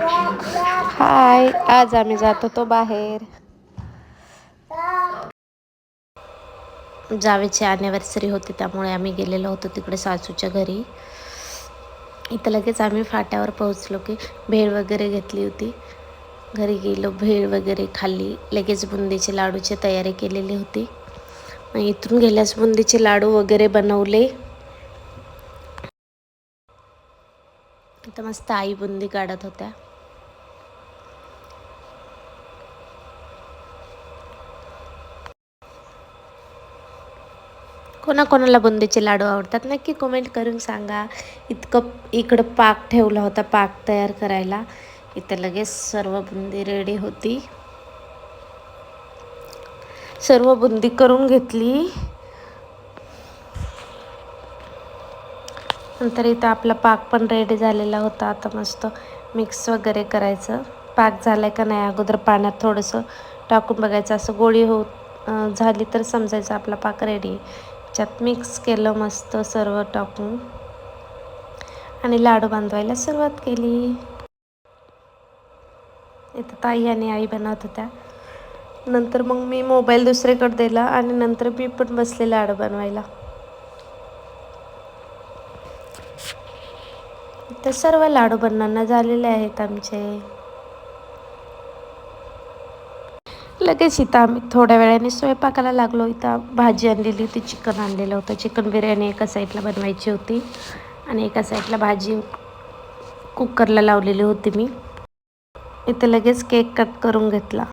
हाय, आज आम्ही जात होतो बाहेर. जावेची ॲनिव्हर्सरी होती त्यामुळे आम्ही गेलेलो होतो तिकडे सासूच्या घरी. इथं लगेच आम्ही फाट्यावर पोहोचलो की भेळ वगैरे घेतली होती. घरी गेलो, भेळ वगैरे खाल्ली. लगेच बुंदीचे लाडूची तयारी केलेली होती. इथून गेल्यास बुंदीचे लाडू वगैरे बनवले. इथं मस्त आई बुंदी काढत होत्या. कोणाकोणाला बुंदीचे लाडू आवडतात नक्की कमेंट करून सांगा. इकडं पाक ठेवला होता पाक तयार करायला. इथं लगेच सर्व बुंदी रेडी होती. सर्व बुंदी करून घेतली. नंतर इथं आपला पाक पण रेडी झालेला होता. आता मस्त मिक्स वगैरे करायचं. पाक झालाय का नाही अगोदर पाण्यात थोडंसं टाकून बघायचं. असं गोळी झाली तर समजायचं आपला पाक रेडी. त्यात मिक्स केलं मस्त सर्व टाकून आणि लाडू बांधवायला सुरुवात केली. इथं ताई आणि आई बनवत होत्या. नंतर मग मी मोबाईल दुसरीकडे दिला आणि नंतर मी पण बसले लाडू बनवायला. तर सर्व लाडू बनवणं झालेले आहेत आमचे. लगेच इथं आम्ही थोड्या वेळाने स्वयंपाकाला लागलो. इथं भाजी आणलेली होती, चिकन आणलेलं होतं. चिकन बिर्याणी एका साईडला बनवायची होती आणि एका साईडला भाजी कुकरला लावलेली होती मी. इथं लगेच केक कट करून घेतला.